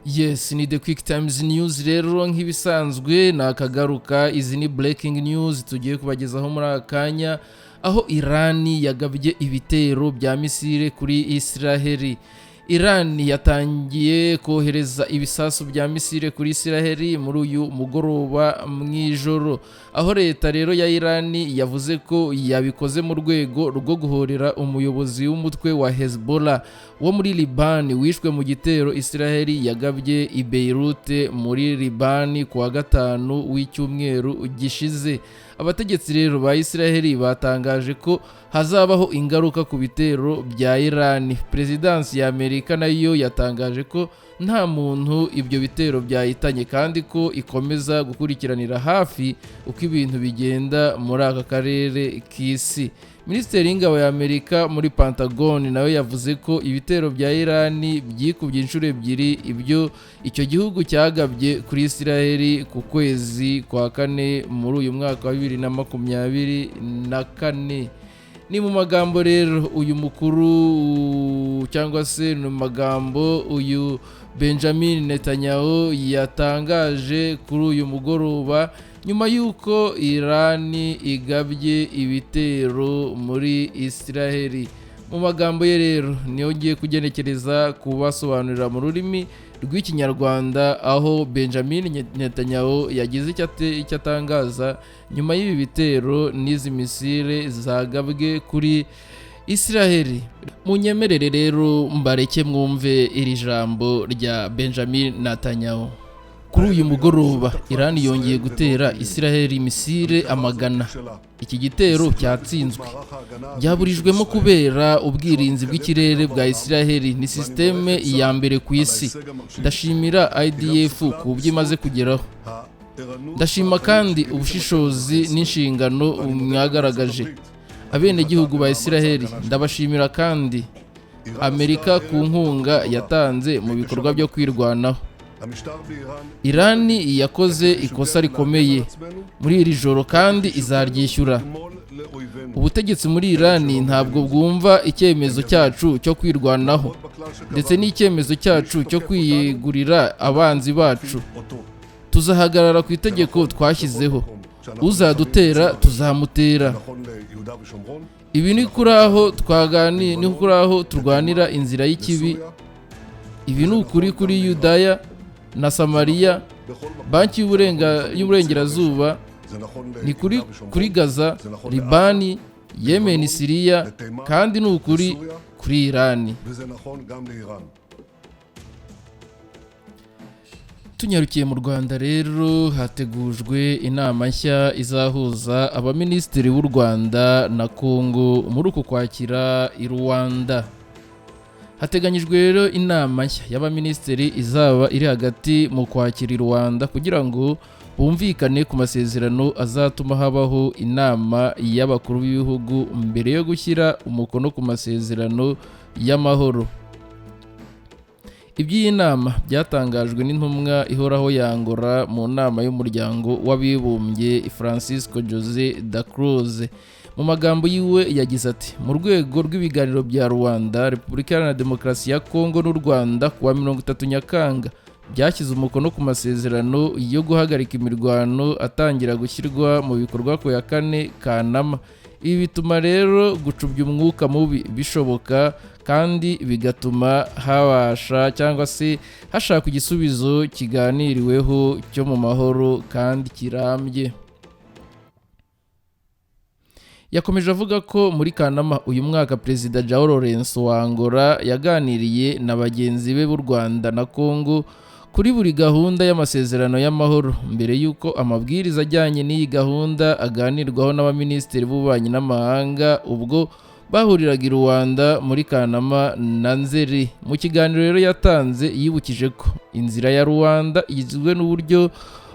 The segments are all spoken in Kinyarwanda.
Yes, ni the QuickTimes news rero nk'ibisanzwe nakagaruka. Izi ni breaking news tugiye kubagezaho muri akanya, aho Irani yagabye ibitero bya Misile kuri Israeli. Irani yatangiye kohereza ibisasu bya Misile kuri Israeli muri uyu mugoroba mwijoro, aho leta rero ya Irani yavuze ko yabikoze mu rwego rwo guhorera umuyobozi w'umutwe wa Hezbollah wo muri Liban wishwe mu gitero Israeli yagabye i Beirut muri Liban kuwa gatanu w'icyumweru gishize. Abategetsi rero ba Israeli batangaje ko hazabaho ingaruka ku bitero bya Irani. Presidansi ya Amerika nayo yatangaje ko nta muntu ibyo bitero byahitanye kandi ko ikomeza gukurikiranira hafi uko ibintu bigenda muri aka karere k'isi. Minisitiri w'ingabo ya Amerika muri Pentagon nawe yavuze ko ibitero bya Irani byikubye inshuro ebyiri ibyo icyo gihugu cyagabye kuri Israeli ku kwezi kwa kane muri uyu mwaka wa 2024. Ni mu magambo rero uyu mukuru cyangwa se mu magambo uyu Benjamin Netanyahu yatangaje kuri uyu mugoroba nyuma y'uko Irani igabye ibitero muri Israeli. Mu magambo ye rero niyo ngiye kugenekereza kubasobanurira mu rurimi rw'ikinyarwanda, aho Benjamin Netanyahu yagize icyo atangaza nyuma y'ibi bitero n'izi misile zagabwe kuri Israeli. Munyemerere rero mbareke mwumve iri jambo rya Benjamin Netanyahu. Kuri uyu mugoroba Irani yongeye gutera Israeli misile Amagana. Iki gitero cyatsinzwe byaburijwemo kubera ubwirinzi bw'ikirere bwa Israeli ni systeme ya mbere ku isi. Ndashimira IDF ku byo imaze kugeraho. Ndashima kandi ubushishozi n'inshingano mwagaragaje. Abenegihugu ba Israeli ndabashimira kandi Amerika ku nkunga yatanze mu bikorwa byo kwirwanaho. Irani yakoze ikosa rikomeye muri iri joro kandi izaryishyura. Ubutegetsi muri Irani ntabwo bwumva icyemezo cyacu cyo kwirwanaho ndetse n'icyemezo cyacu cyo kwiyegurira abanzi bacu. Tuzahagarara ku itegeko twashyizeho. Uzadutera tuzamutera. Ibi ni kuri aho turwanira inzira y'ikibi. Ibi ni ukuri kuri Yudaya na Samariya, banki y'uburengerazuba, ni kuri Gaza, Libani, Yemen, Syria, kandi ni ukuri kuri Irani. Tunyarukiye mu Rwanda rero hategujwe inama nshya izahuza abaminisitiri b'u Rwanda na Kongo muri uku kwakira i Rwanda. Hateganyijwe rero inama nshya y'abaminisitiri izaba iri hagati mu kwakira i Rwanda kugira ngo bumvikane ku masezerano azatuma habaho inama y'abakuru b'ibihugu mbere yo gushyira umukono ku masezerano y'amahoro. Iby'iyi nama byatangajwe n'intumwa ihoraho ya Angola mu nama y'umuryango w'abibumbye Francisco José da Cruz. Mu magambo yiwe yagize ati: mu rwego rw'ibiganiro bya Rwanda, Repubulika Iharanira Demokarasi ya Kongo n'u Rwanda kuwa 30 Nyakanga byashyize umukono ku masezerano yo guhagarika imirwano atangira gushyirwa mu bikorwa ku ya 4 Kanama. Ibi bituma rero gucubya umwuka mubi bishoboka kandi bigatuma habasha cyangwa se hashaka igisubizo kiganiriweho cyo mu mahoro kandi kirambye. Yakomeje avuga ko muri Kanama uyu mwaka Perezida João Lourenço wa Angola yaganiriye na bagenzi be b'u Rwanda na Kongo kuri buri gahunda y'amasezerano y'amahoro mbere y'uko amabwiriza ajyanye n'iyi gahunda aganirwaho n'abaminisitiri b'ububanyi n'amahanga ubwo bahuriraga i Rwanda muri Kanama na Nzeri. Mu kiganiro rero yatanze yibukije ko inzira ya Rwanda igizwe n'uburyo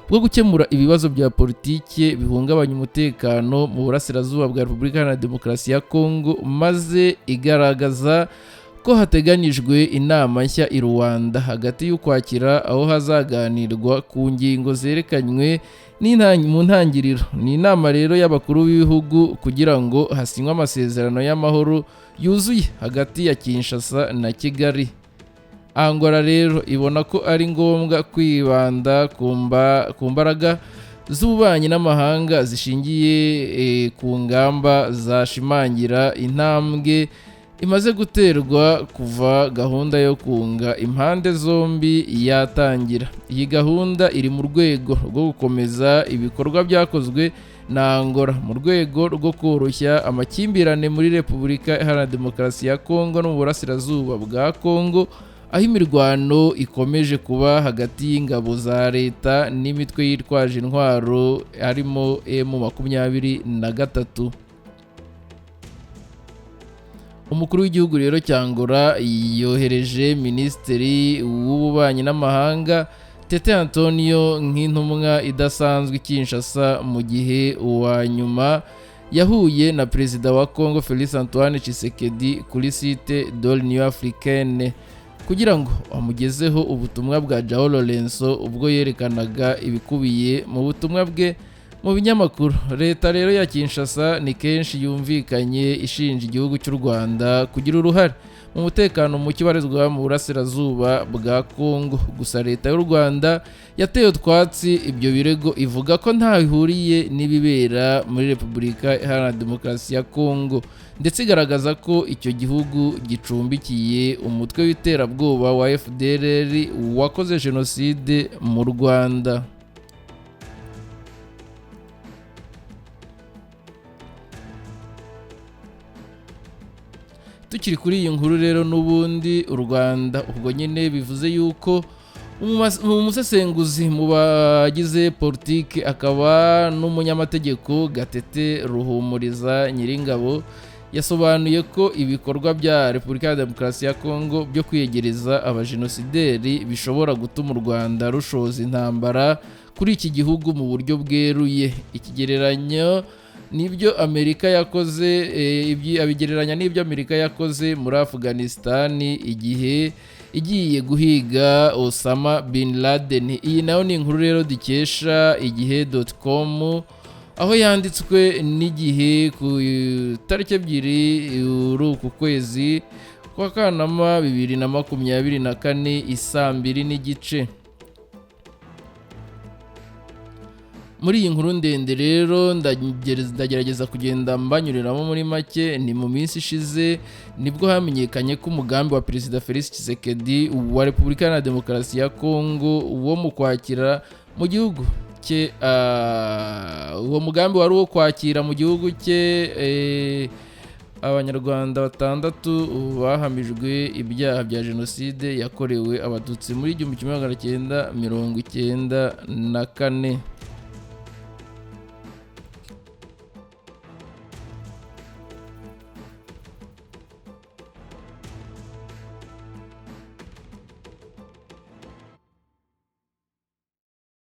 bwo gukemura ibibazo bya politike bihungabanya umutekano mu burasirazuba bwa Repubulika Iharanira Demokarasi ya Kongo, maze igaragaza ko hateganyijwe inama nshya i Rwanda hagati y'ukwakira aho hazaganirwa ku ngingo zerekanywe mu ntangiriro. Ni inama rero y'abakuru b'ibihugu kugira ngo hasinywe amasezerano y'amahoro yuzuye hagati ya Kinshasa na Kigali. Angola rero ibona ko ari ngombwa kwibanda ku mbaraga z'ububanyi n'amahanga zishingiye ku ngamba zashimangira intambwe imaze guterwa kuva gahunda yo kunga impande zombi yatangira. Iyi gahunda iri mu rwego rwo gukomeza ibikorwa byakozwe na Angola mu rwego rwo koroshya amakimbirane muri Repubulika Iharanira Demokarasi ya Kongo no mu burasirazuba bwa Kongo, aho imirwano ikomeje kuba hagati y'ingabo za leta n'imitwe yitwaje intwaro harimo M23. Umukuru w'igihugu rero cya Angola yohereje Minisitiri w'Ububanyi n'Amahanga Tete Antonio nk'intumwa idasanzwe Kinshasa mu gihe uwa nyuma yahuye na Perezida wa Congo Félix Antoine Tshisekedi kuri site de l'Union Africaine kugira ngo amugezeho ubutumwa bwa João Lourenço ubwo yerekanaga ibikubiye mu butumwa bwe mu binyamakuru. Leta rero ya Kinshasa ni kenshi yumvikanye ishinja igihugu cy'u Rwanda kugira uruhare mu mutekano muke ubarizwa mu burasirazuba bwa Kongo. Gusa leta y'u Rwanda yateye utwatsi ibyo birego, ivuga ko nta ihuriye n'ibibera muri Repubulika Iharanira Demokarasi ya Kongo, ndetse igaragaza ko icyo gihugu gicumbikiye umutwe w'iterabwoba wa FDLR wakoze jenoside mu Rwanda. Tukiri kuri iyi nkuru rero, n'ubundi u Rwanda ubwo nyine bivuze yuko umusesenguzi mu bagize politiki akaba n'umunyamategeko Gatete Ruhumuriza Nyiringabo yasobanuye ko ibikorwa bya Repubulika ya Demokarasi ya Kongo byo kwiyegereza abajenosideri bishobora gutuma u Rwanda rushoza intambara kuri iki gihugu mu buryo bweruye. Ikigereranyo nibyo Amerika yakoze, abigereranya n'ibyo Amerika yakoze muri Afghanistan igihe igiye guhiga Osama bin Laden. Iyi nayo ni inkuru rero dukesha igihe.com, aho yanditswe n'igihe ku tariki 2 uku kwezi kwa Kanama 2024 isaa 2:30. Muri iyi nkuru ndende rero ndagerageza kugenda mbanyuriramo muri make. Ni mu minsi ishize nibwo hamenyekanye ko umugambi wa Perezida Félix Tshisekedi wa Repubulika Iharanira Demokarasi ya Kongo wo mu kwakira mu gihugu cye, uwo mugambi wari uwo kwakira mu gihugu cye Abanyarwanda 6 bahamijwe ibyaha bya jenoside yakorewe abatutsi muri 1994.